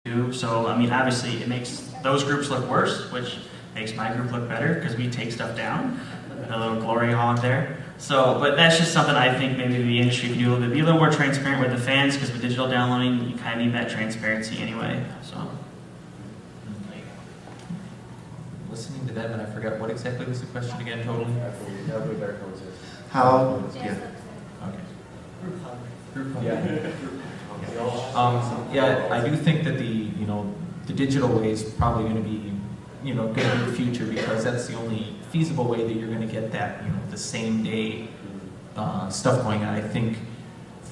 do. So, I mean, obviously it makes those groups look worse, which makes my group look better because we take stuff down. A little glory hog there. So, but that's just something I think maybe the industry can do a little bit. Be a little more transparent with the fans, because with digital downloading, you kind of need that transparency anyway. So. Listening to them, and I forgot what exactly was the question again. Totally. How? Yeah. Okay. Yeah, I do think that the digital way is probably going to be good in the future, because that's the only feasible way that you're going to get that the same day stuff going on. I think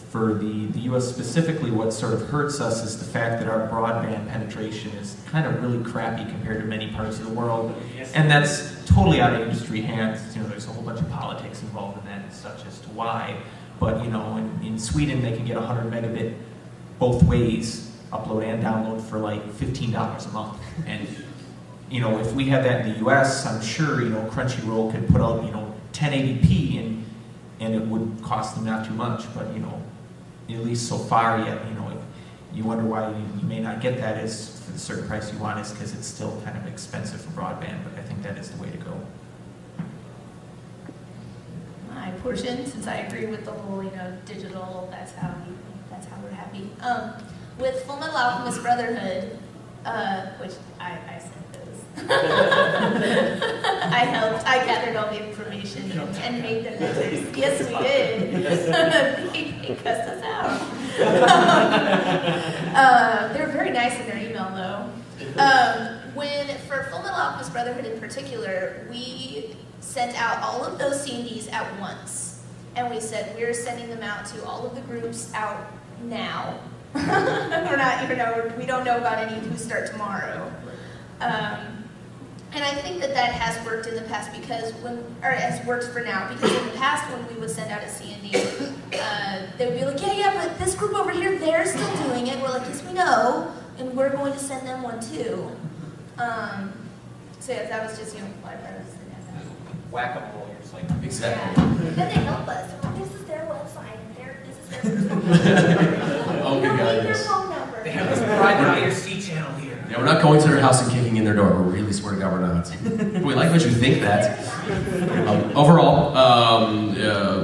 for the U.S. specifically, what sort of hurts us is the fact that our broadband penetration is kind of really crappy compared to many parts of the world, and that's totally out of industry hands. There's a whole bunch of politics involved in that and such as to why. But in Sweden, they can get 100 megabit both ways, upload and download, for like $15 a month. And if we had that in the U.S., I'm sure Crunchyroll could put out 1080p and it would cost them not too much. But at least so far yet, you wonder why you may not get that is for the certain price you want, is because it's still kind of expensive for broadband. But I think that is the way to go. My portion, since I agree with the whole digital, that's how we're happy. With Fullmetal Alchemist Brotherhood, which I sent those. I gathered all the information and made the letters. Yes, we did. They cussed us out. They were very nice in their email, though. For Fullmetal Alchemist Brotherhood in particular, we sent out all of those CDs at once, and we said we're sending them out to all of the groups out now. We're not, we don't know about any who start tomorrow. And I think that has worked in the past, has worked for now, because in the past when we would send out a CD, they would be like, yeah, but this group over here, they're still doing it. We're like, yes, we know, and we're going to send them one too. So yeah, that was just, what I was saying. Whack-a-mole, you're just like, exactly. Yeah. Then they help us. This is their website. This is their phone number. Oh, good Leave their guys. phone number. They have this private IRC channel here. Yeah, we're not going to their house and kicking in their door. We really swear to God we're not. We like what you think that. Overall,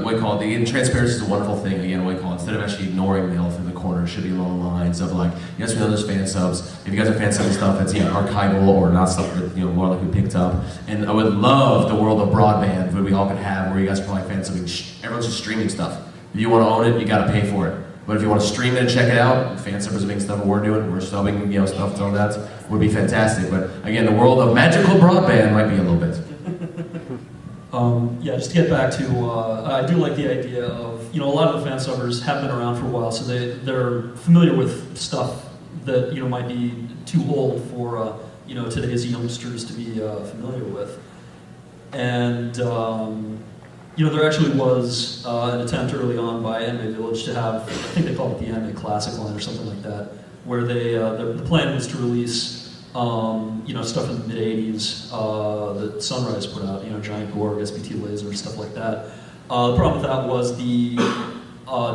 what you call it, the transparency is a wonderful thing. Again, what you call it, instead of actually ignoring the elephant in the corner, it should be along the lines of like, yes, we know there's fan subs. If you guys are fan subbing stuff that's archival or not stuff that more like we picked up. And I would love the world of broadband that we all could have, where you guys can like fan subbing. Everyone's just streaming stuff. If you want to own it, you got to pay for it. But if you want to stream it and check it out, fan subbers are making stuff we're doing, we're subbing, stuff on that, would be fantastic. But again, the world of magical broadband might be a little bit. Yeah, just to get back to, I do like the idea of, a lot of the fan subbers have been around for a while, so they're familiar with stuff that, might be too old for, today's youngsters to be familiar with. And, there actually was an attempt early on by Anime Village to have, I think they called it the Anime Classic line or something like that, where they, the plan was to release stuff in the mid-'80s that Sunrise put out, Giant Gorg, SBT Laser, stuff like that. The problem with that was the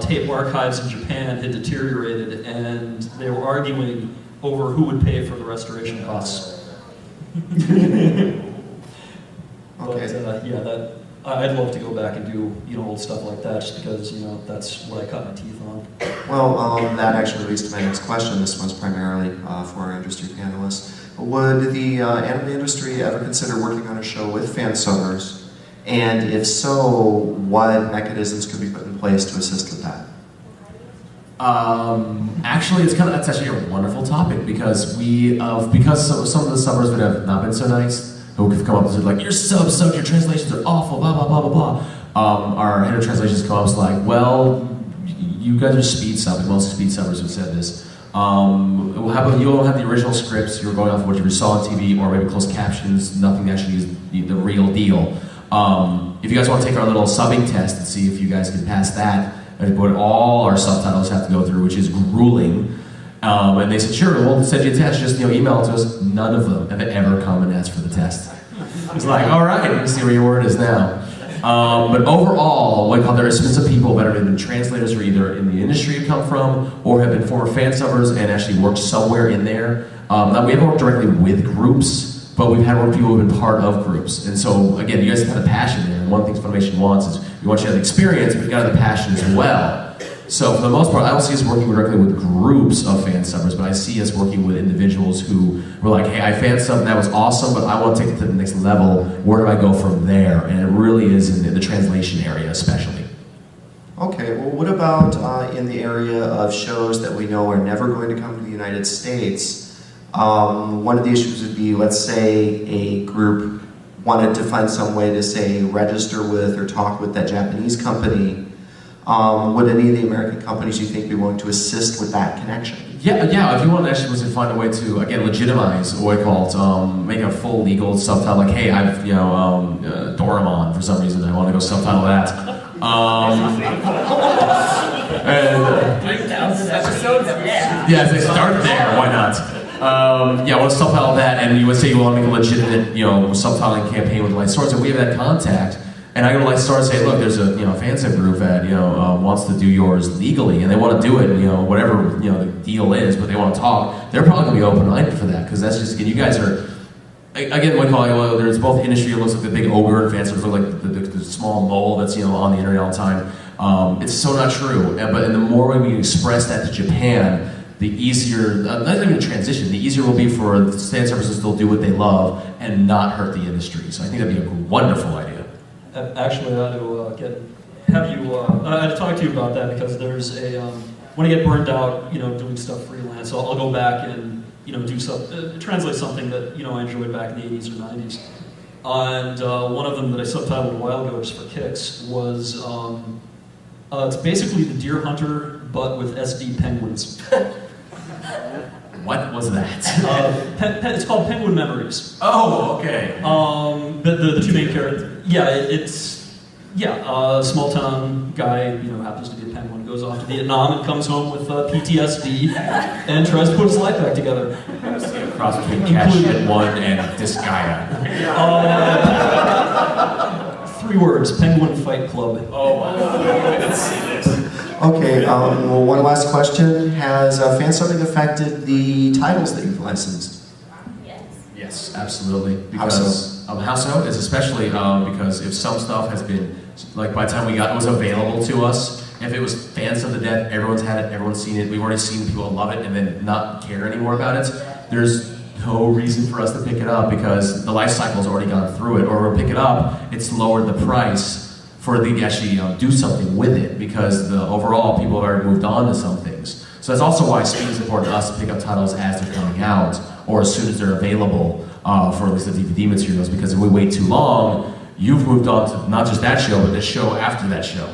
tape archives in Japan had deteriorated, and they were arguing over who would pay for the restoration costs. But I'd love to go back and do old stuff like that, just because that's what I cut my teeth on. Well, that actually leads to my next question. This one's primarily for our industry panelists. Would the anime industry ever consider working on a show with fan subbers? And if so, what mechanisms could be put in place to assist with that? Actually, that's actually a wonderful topic, because some of the subbers that have not been so nice, who have come up and said like, your subs suck, your translations are awful, blah blah blah blah blah. Our head of translations come up and is like, well, you guys are speed subbing. Most speed subbers have said this. How about you don't have the original scripts? You're going off of what you saw on TV, or maybe closed captions. Nothing actually is the real deal. If you guys want to take our little subbing test and see if you guys can pass that, and what all our subtitles have to go through, which is grueling. And they said, sure, we'll send you a test, just email it to us. None of them have ever come and asked for the test. It's like, all right, let's see where your word is now. But overall, there has been some people that have been translators who are either in the industry have come from or have been former fansubbers and actually worked somewhere in there. Now, we haven't worked directly with groups, but we've had work people who have been part of groups. And so, again, you guys have had a passion there. And one of the things Funimation wants is we want you to have the experience, but you got to have the passion as well. So for the most part, I don't see us working directly with groups of fansubbers, but I see us working with individuals who were like, hey, I fansubbed and that was awesome, but I want to take it to the next level. Where do I go from there? And it really is in the translation area especially. Okay, well what about in the area of shows that we know are never going to come to the United States? One of the issues would be, let's say a group wanted to find some way to, say, register with or talk with that Japanese company. Would any of the American companies, you think, be willing to assist with that connection? Yeah. If you want to actually find a way to, again, legitimize what we call it, make a full legal subtitle, like, hey, I've, Doraemon for some reason, I want to go subtitle that. Yeah, they start there. Why not? I want to subtitle that, and you would say you want to make a legitimate, subtitling campaign with Light Swords, and we have that contact. And I go to Light Swords and say, look, there's a fansub group that wants to do yours legally, and they want to do it, whatever the deal is, but they want to talk. They're probably going to be open-minded for that, because that's just, again, you guys are, again, we call it, there's both industry. It looks like the big ogre, and fansubs look like the small mole that's on the internet all the time. It's so not true. But the more we express that to Japan, the easier, not even a transition, the easier it will be for the fansubbers to still do what they love and not hurt the industry. So I think that'd be a wonderful idea. Actually, I had to talk to you about that because there's when I get burned out, doing stuff freelance, I'll go back and, do stuff, translate something that, I enjoyed back in the 80s or 90s. And one of them that I subtitled a while ago just for kicks was, it's basically the Deer Hunter, but with SD penguins. What was that? It's called Penguin Memories. Oh, okay. The two main characters. A small town guy, happens to be a penguin, goes off to Vietnam and comes home with PTSD and tries to put his life back together. A cross between Cat Shit 1 and Disgaea. 3 words, Penguin Fight Club. Oh, wow. Let's see this. Okay, one last question. Has fansubbing affected the titles that you've licensed? Yes, absolutely. How so? How so? Is especially because if some stuff has been, like by the time it was available to us, if it was fans of the death, everyone's had it, everyone's seen it, we've already seen people love it and then not care anymore about it, there's no reason for us to pick it up because the life cycle's already gone through it, or we'll pick it up, it's lowered the price for the actually do something with it because the overall people have already moved on to some things. So that's also why speed is important to us to pick up titles as they're coming out or as soon as they're available for at least the DVD materials, because if we wait too long, you've moved on to not just that show, but the show after that show.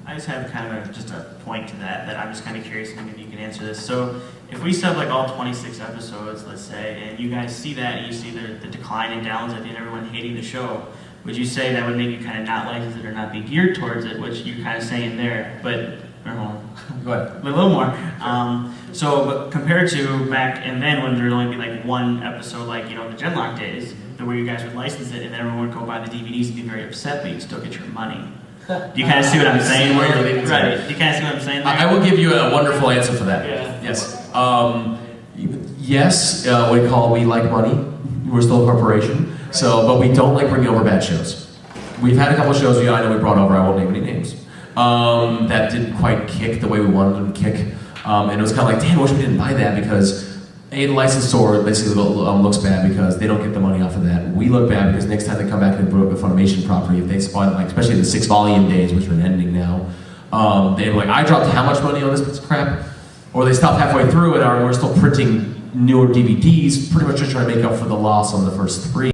I just have kind of just a point to that I'm just kind of curious, and maybe you can answer this. So if we sub like all 26 episodes, let's say, and you guys see that, and you see the decline in downloads and everyone hating the show, would you say that would make you kind of not license it or not be geared towards it, which you're kind of saying there, but Go ahead. a little more. But compared to back and then when there'd only be like one episode, like the Genlock days, where you guys would license it and then everyone would go buy the DVDs and be very upset, but you'd still get your money. Do you kind of see what I'm saying? Where you're leading to. Right. Do you kind of see what I'm saying there? I will give you a wonderful answer for that. Yeah. Yes. Yes. We like money. We're still a corporation. But we don't like bringing over bad shows. We've had a couple of shows I know we brought over. I won't name any names. That didn't quite kick the way we wanted them to kick. And it was kind of like, damn, I wish we didn't buy that because the licensor basically looks bad because they don't get the money off of that. We look bad because next time they come back and put up a Funimation property, if they spawn, especially the 6-volume days, which are ending now, they're like, I dropped how much money on this piece of crap? Or they stop halfway through it, and we're still printing newer DVDs, pretty much just trying to make up for the loss on the first 3.